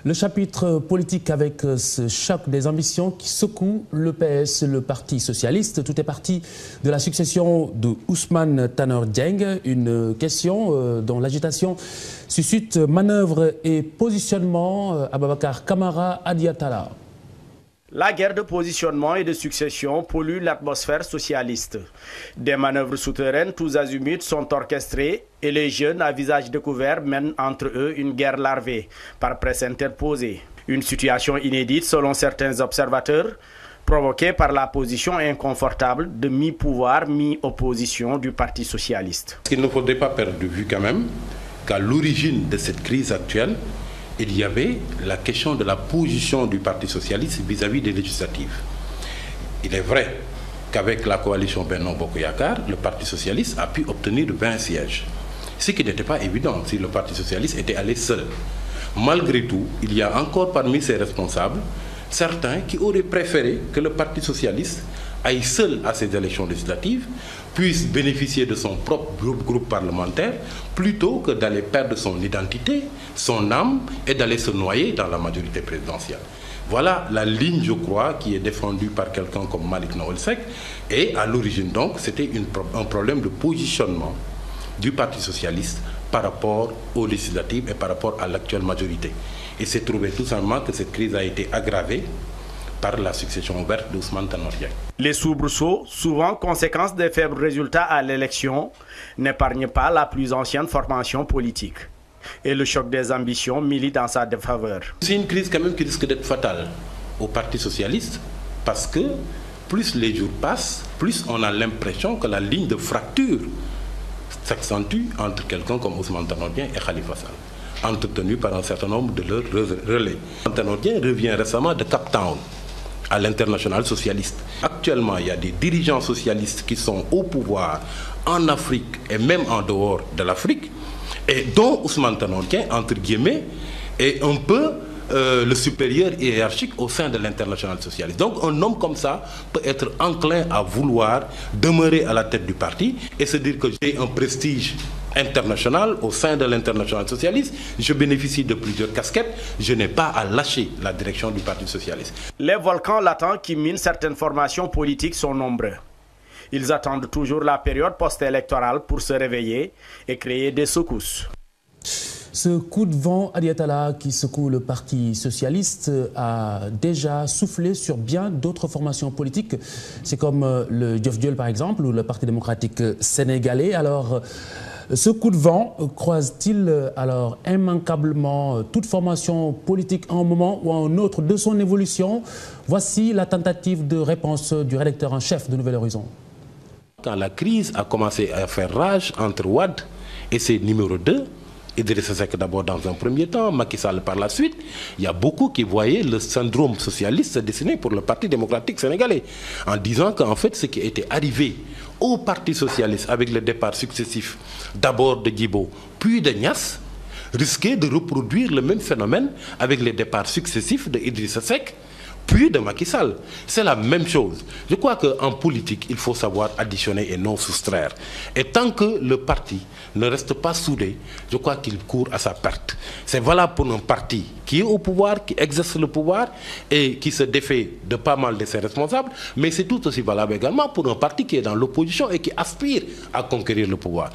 Le chapitre politique avec ce choc des ambitions qui secoue le PS, le Parti socialiste. Tout est parti de la succession de Ousmane Tanor Dieng. Une question dont l'agitation suscite manœuvre et positionnement. Ababakar Kamara Adiatala. La guerre de positionnement et de succession pollue l'atmosphère socialiste. Des manœuvres souterraines tous azimuts sont orchestrées et les jeunes à visage découvert mènent entre eux une guerre larvée par presse interposée. Une situation inédite selon certains observateurs, provoquée par la position inconfortable de mi-pouvoir, mi-opposition du Parti socialiste. Il ne faudrait pas perdre de vue quand même qu'à l'origine de cette crise actuelle, il y avait la question de la position du Parti socialiste vis-à-vis des législatives. Il est vrai qu'avec la coalition Benno Bokk Yakaar, le Parti socialiste a pu obtenir 20 sièges. Ce qui n'était pas évident si le Parti socialiste était allé seul. Malgré tout, il y a encore parmi ses responsables certains qui auraient préféré que le Parti socialiste aille seul à ces élections législatives, puisse bénéficier de son propre groupe parlementaire, plutôt que d'aller perdre son identité, son âme, et d'aller se noyer dans la majorité présidentielle. Voilà la ligne, je crois, qui est défendue par quelqu'un comme Malick Noël Seck. Et à l'origine, donc, c'était un problème de positionnement du Parti socialiste par rapport aux législatives et par rapport à l'actuelle majorité. Et c'est trouvé tout simplement que cette crise a été aggravée par la succession ouverte d'Ousmane Tanor Dieng. Les soubresauts, souvent conséquence des faibles résultats à l'élection, n'épargnent pas la plus ancienne formation politique. Et le choc des ambitions milite en sa défaveur. C'est une crise quand même qui risque d'être fatale au Parti socialiste, parce que plus les jours passent, plus on a l'impression que la ligne de fracture s'accentue entre quelqu'un comme Ousmane Tanor Dieng et Khalifa Sall, entretenu par un certain nombre de leurs relais. Tanor Dieng revient récemment de Cape Town à l'international socialiste. Actuellement, il y a des dirigeants socialistes qui sont au pouvoir en Afrique et même en dehors de l'Afrique, et dont Ousmane Tanor Dieng, entre guillemets, est un peu le supérieur hiérarchique au sein de l'international socialiste. Donc un homme comme ça peut être enclin à vouloir demeurer à la tête du parti et se dire que j'ai un prestige international au sein de l'international socialiste, je bénéficie de plusieurs casquettes, je n'ai pas à lâcher la direction du Parti socialiste. Les volcans latents qui minent certaines formations politiques sont nombreux. Ils attendent toujours la période post-électorale pour se réveiller et créer des secousses. Ce coup de vent Adiatala qui secoue le Parti socialiste a déjà soufflé sur bien d'autres formations politiques. C'est comme le Diof-Diol par exemple ou le Parti démocratique sénégalais. Alors, ce coup de vent croise-t-il alors immanquablement toute formation politique à un moment ou à un autre de son évolution? Voici la tentative de réponse du rédacteur en chef de Nouvel Horizon. Quand la crise a commencé à faire rage entre Wade et ses numéros 2, Idrissa Seck d'abord dans un premier temps, Macky Sall par la suite, il y a beaucoup qui voyaient le syndrome socialiste se dessiner pour le Parti démocratique sénégalais, en disant qu'en fait ce qui était arrivé au Parti socialiste avec le départ successif d'abord de Djibo puis de Niasse risquait de reproduire le même phénomène avec les départs successifs de Idrissa Seck puis de Macky Sall. C'est la même chose. Je crois qu'en politique, il faut savoir additionner et non soustraire. Et tant que le parti ne reste pas soudé, je crois qu'il court à sa perte. C'est valable pour un parti qui est au pouvoir, qui exerce le pouvoir et qui se défait de pas mal de ses responsables, mais c'est tout aussi valable également pour un parti qui est dans l'opposition et qui aspire à conquérir le pouvoir.